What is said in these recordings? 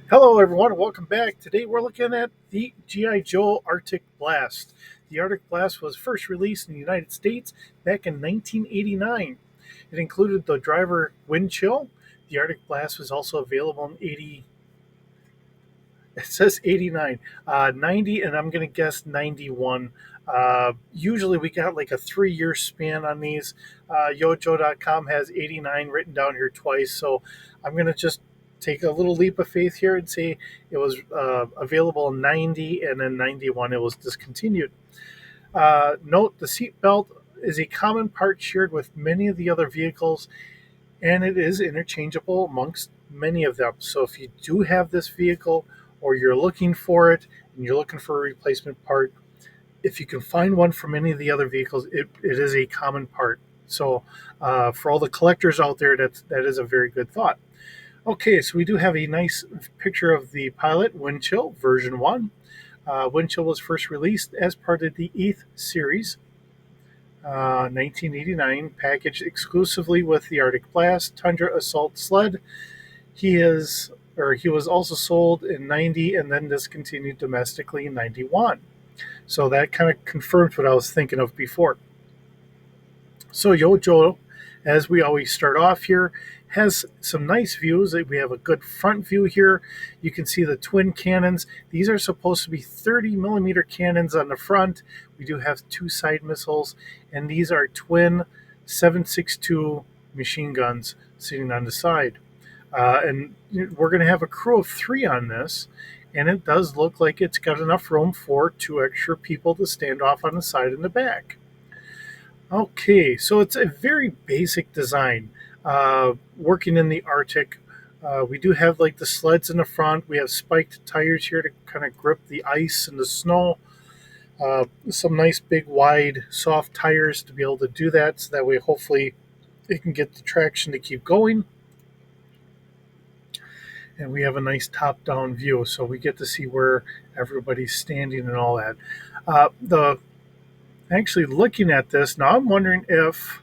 Hello, everyone. Welcome back. Today we're looking at the G.I. Joe Arctic Blast. The Arctic Blast was first released in the United States back in 1989. It included the driver wind chill. The Arctic Blast was also available in 80. It says 89, 90, and I'm going to guess 91. Usually we got like a 3 year span on these. Yojo.com has 89 written down here twice, so I'm going to just take a little leap of faith here and say it was available in 90 and then 91 it was discontinued. Note the seat belt is a common part shared with many of the other vehicles and it is interchangeable amongst many of them. So if you do have this vehicle or you're looking for it and you're looking for a replacement part, if you can find one from any of the other vehicles, it is a common part. So for all the collectors out there, that is a very good thought. Okay, so we do have a nice picture of the Pilot Windchill version 1. Windchill was first released as part of the ETH series 1989, packaged exclusively with the Arctic Blast Tundra Assault sled. He was also sold in 90 and then discontinued domestically in 91. So that kind of confirms what I was thinking of before. So Yojo, as we always start off here, has some nice views. We have a good front view here. You can see the twin cannons. These are supposed to be 30 millimeter cannons on the front. We do have two side missiles, and these are twin 7.62 machine guns sitting on the side. And we're going to have a crew of three on this, and it does look like it's got enough room for two extra people to stand off on the side and the back. Okay, so it's a very basic design. Working in the Arctic, we do have like the sleds in the front. We have spiked tires here to kind of grip the ice and the snow. Some nice big wide soft tires to be able to do that, so that way hopefully it can get the traction to keep going. And we have a nice top-down view, so we get to see where everybody's standing and all that. The Actually looking at this now, I'm wondering if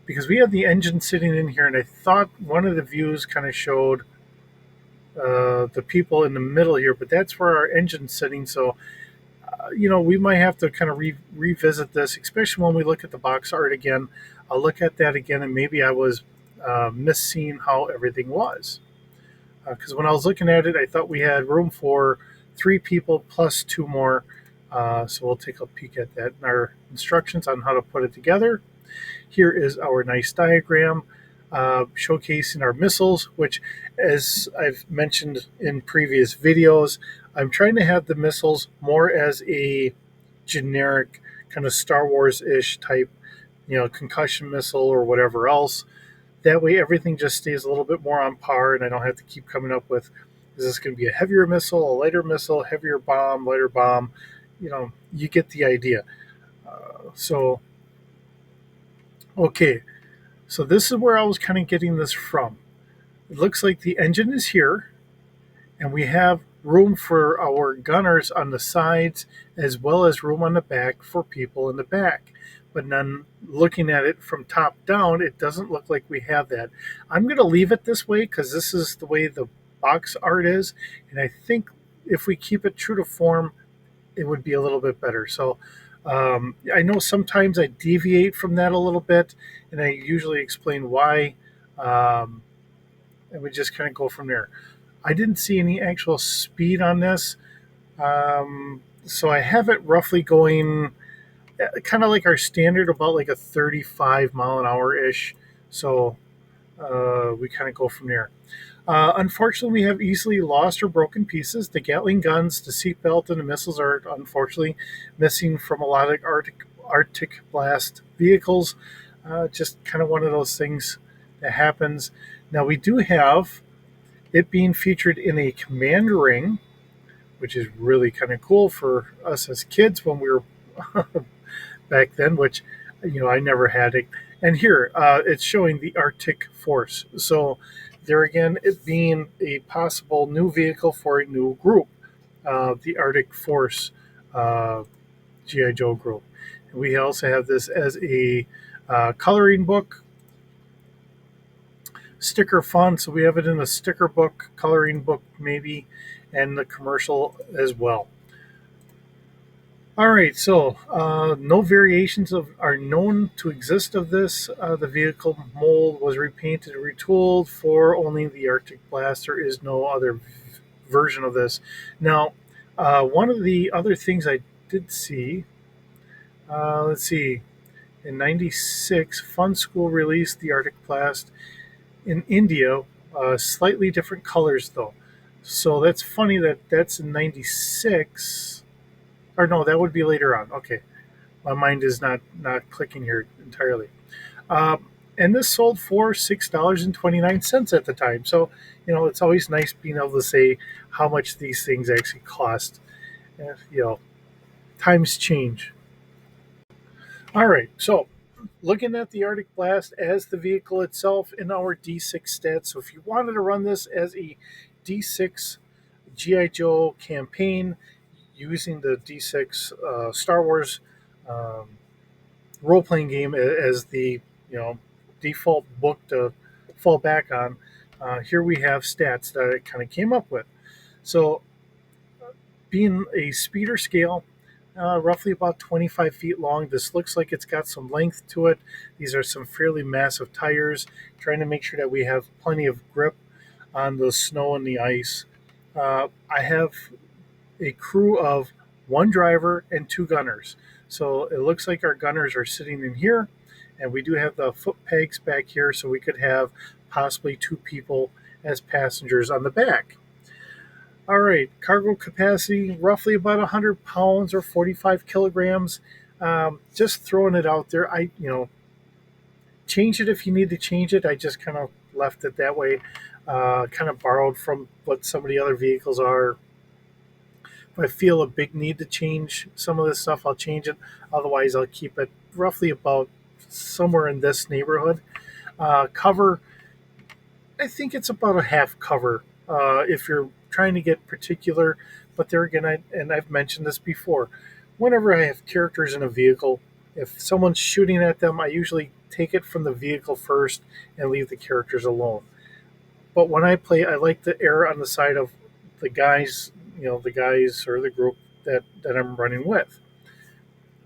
because we have the engine sitting in here, and I thought one of the views kind of showed the people in the middle here, but that's where our engine's sitting. So we might have to kind of revisit this, especially when we look at the box art again. I'll look at that again, and maybe I was misseeing how everything was. Because when I was looking at it, I thought we had room for three people plus two more. So we'll take a peek at that in our instructions on how to put it together. Here is our nice diagram showcasing our missiles, which, as I've mentioned in previous videos, I'm trying to have the missiles more as a generic kind of Star Wars ish type, concussion missile or whatever else. That way, everything just stays a little bit more on par, and I don't have to keep coming up with is this going to be a heavier missile, a lighter missile, heavier bomb, lighter bomb? You get the idea. So, okay, so this is where I was kind of getting this from. It looks like the engine is here, and we have room for our gunners on the sides as well as room on the back for people in the back. But then looking at it from top down, it doesn't look like we have that. I'm going to leave it this way because this is the way the box art is. And I think if we keep it true to form, it would be a little bit better. So I know sometimes I deviate from that a little bit, and I usually explain why. And we just kind of go from there. I didn't see any actual speed on this. So I have it roughly going kind of like our standard, about like a 35 mile an hour ish. So we kind of go from there. Unfortunately, we have easily lost or broken pieces. The Gatling guns, the seatbelt, and the missiles are unfortunately missing from a lot of Arctic Blast vehicles. Just kind of one of those things that happens. Now, we do have it being featured in a command ring, which is really kind of cool for us as kids when we were back then, which I never had it. And here it's showing the Arctic Force. So there again, it being a possible new vehicle for a new group, the Arctic Force GI Joe group. And we also have this as a coloring book sticker fun. So we have it in a sticker book, coloring book maybe, and the commercial as well. All right, so no variations are known to exist of this. The vehicle mold was repainted and retooled for only the Arctic Blast. There is no other version of this. Now, one of the other things I did see, let's see, in '96, Fun School released the Arctic Blast in India, slightly different colors though. So that's funny that that's in '96, or no, that would be later on. Okay, my mind is not clicking here entirely. And this sold for $6.29 at the time. So it's always nice being able to say how much these things actually cost. Times change. All right, so looking at the Arctic Blast as the vehicle itself in our D6 stats. So if you wanted to run this as a D6 GI Joe campaign using the D6 Star Wars um, role playing game as the default book to fall back on. Here we have stats that it kind of came up with. So, being a speeder scale, roughly about 25 feet long, this looks like it's got some length to it. These are some fairly massive tires, trying to make sure that we have plenty of grip on the snow and the ice. I have a crew of one driver and two gunners. So it looks like our gunners are sitting in here, and we do have the foot pegs back here, so we could have possibly two people as passengers on the back. All right, cargo capacity roughly about 100 pounds or 45 kilograms. Just throwing it out there. Change it if you need to change it. I just kind of left it that way. Kind of borrowed from what some of the other vehicles are. If I feel a big need to change some of this stuff, I'll change it. Otherwise, I'll keep it roughly about somewhere in this neighborhood. Cover, I think it's about a half cover if you're trying to get particular. But there again, I've mentioned this before. Whenever I have characters in a vehicle, if someone's shooting at them, I usually take it from the vehicle first and leave the characters alone. But when I play, I like to err on the side of the guys, the guys or the group that I'm running with.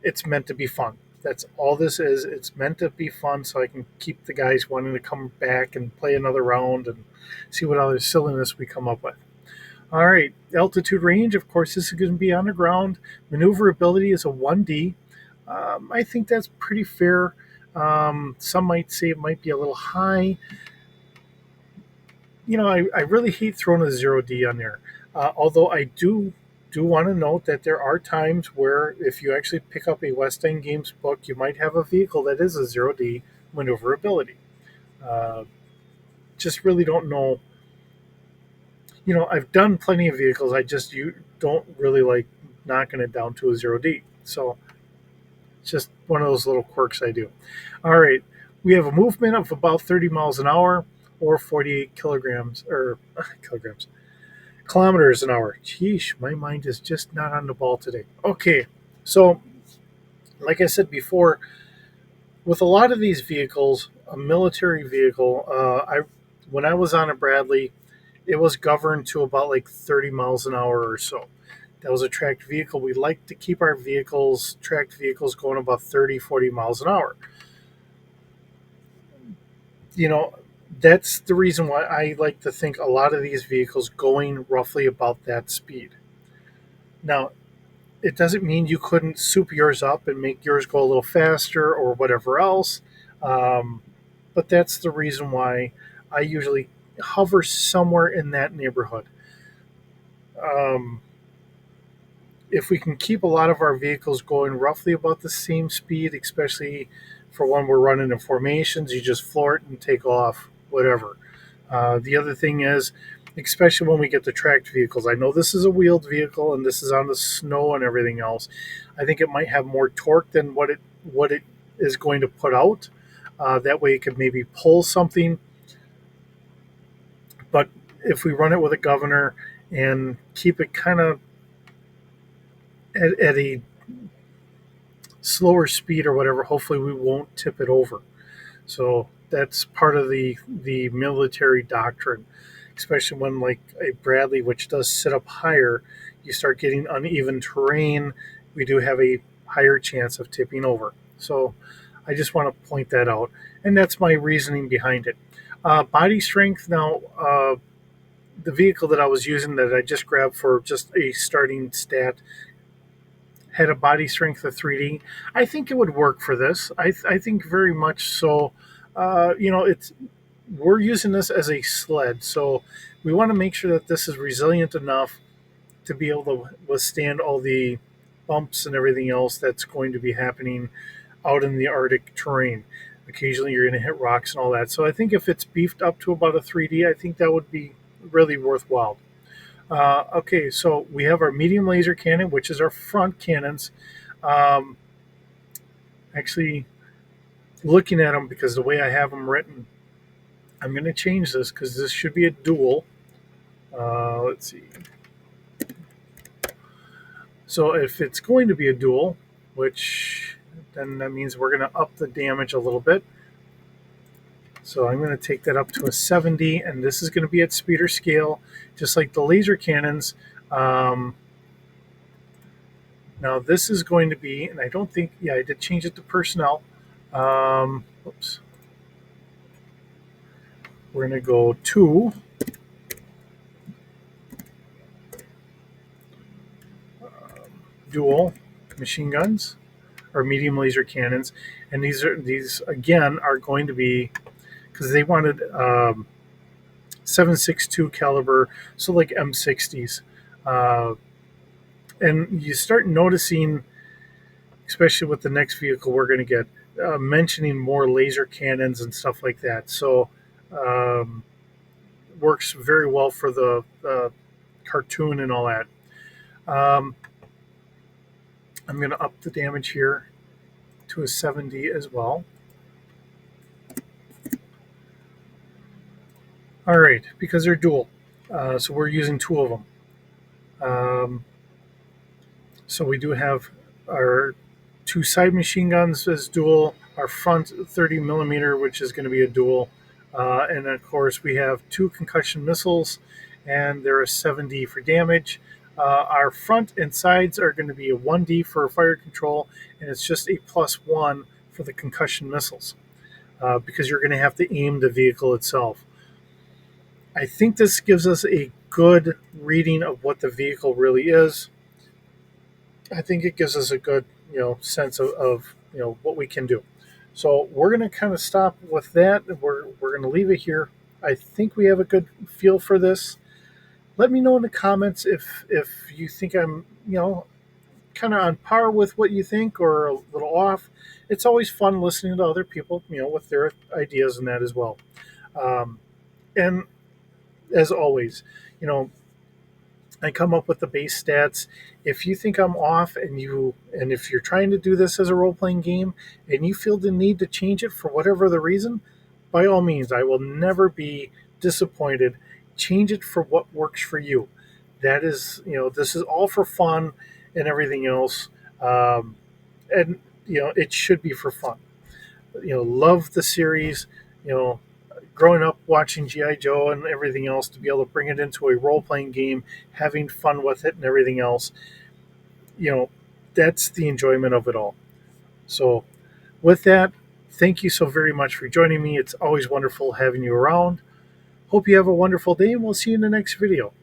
It's meant to be fun. That's all this is. It's meant to be fun so I can keep the guys wanting to come back and play another round and see what other silliness we come up with. All right, altitude range, of course, this is going to be on the ground. Maneuverability is a 1D. I think that's pretty fair. Some might say it might be a little high. I really hate throwing a 0D on there. Although I do want to note that there are times where if you actually pick up a West End Games book, you might have a vehicle that is a 0D maneuverability. Uh, just really don't know. I've done plenty of vehicles. You don't really like knocking it down to a 0D. So it's just one of those little quirks I do. All right, we have a movement of about 30 miles an hour or 48 kilograms or kilograms kilometers an hour. Sheesh, my mind is just not on the ball today. Okay, so like I said before, with a lot of these vehicles, a military vehicle, I when I was on a Bradley, it was governed to about like 30 miles an hour or so. That was a tracked vehicle. We like to keep our tracked vehicles, going about 30, 40 miles an hour. You know, that's the reason why I like to think a lot of these vehicles going roughly about that speed. Now, it doesn't mean you couldn't soup yours up and make yours go a little faster or whatever else. Um, but that's the reason why I usually hover somewhere in that neighborhood. Um, if we can keep a lot of our vehicles going roughly about the same speed, especially for when we're running in formations, you just floor it and take off, whatever. The other thing is, especially when we get the tracked vehicles, I know this is a wheeled vehicle and this is on the snow and everything else. I think it might have more torque than what it is going to put out. That way, it could maybe pull something. But if we run it with a governor and keep it kind of at a slower speed or whatever, hopefully we won't tip it over. So that's part of the military doctrine, especially when like a Bradley, which does sit up higher, you start getting uneven terrain. We do have a higher chance of tipping over. So I just want to point that out, and that's my reasoning behind it. Body strength now. The vehicle that I was using that I just grabbed for just a starting stat had a body strength of 3D. I think it would work for this. I think very much so. It's we're using this as a sled, so we want to make sure that this is resilient enough to be able to withstand all the bumps and everything else that's going to be happening out in the Arctic terrain. Occasionally, you're going to hit rocks and all that. So I think if it's beefed up to about a 3D, I think that would be really worthwhile. Okay, so we have our medium laser cannon, which is our front cannons. Um, Actually, looking at them because the way I have them written, I'm going to change this because this should be a dual. Let's see. So if it's going to be a dual, which then that means we're going to up the damage a little bit. So I'm going to take that up to a 70, and this is going to be at speed or scale, just like the laser cannons. Um, Now this is going to be, and I don't think, yeah, I did change it to personnel. Oops. We're going to go to dual machine guns or medium laser cannons, and these again are going to be because they wanted 7.62 caliber, so like M60s, and you start noticing, especially with the next vehicle we're going to get, mentioning more laser cannons and stuff like that. So um, works very well for the cartoon and all that. Um, I'm going to up the damage here to a 70 as well. All right, because they're dual, so we're using two of them. Um, so we do have our two side machine guns as dual, our front 30 millimeter, which is going to be a dual, and of course we have two concussion missiles, and they're a 7D for damage. Our front and sides are going to be a 1D for fire control, and it's just a +1 for the concussion missiles, because you're going to have to aim the vehicle itself. I think this gives us a good reading of what the vehicle really is. I think it gives us a good, sense of what we can do. So we're going to kind of stop with that. We're going to leave it here. I think we have a good feel for this. Let me know in the comments if you think I'm kind of on par with what you think or a little off. It's always fun listening to other people, with their ideas and that as well. And as always, you know, I come up with the base stats. If you think I'm off and if you're trying to do this as a role playing game and you feel the need to change it for whatever the reason, by all means, I will never be disappointed. Change it for what works for you. That is, this is all for fun and everything else. And it should be for fun. Love the series. You know, growing up watching GI Joe and everything else, to be able to bring it into a role playing game, having fun with it and everything else, that's the enjoyment of it all. So, with that, thank you so very much for joining me. It's always wonderful having you around. Hope you have a wonderful day, and we'll see you in the next video.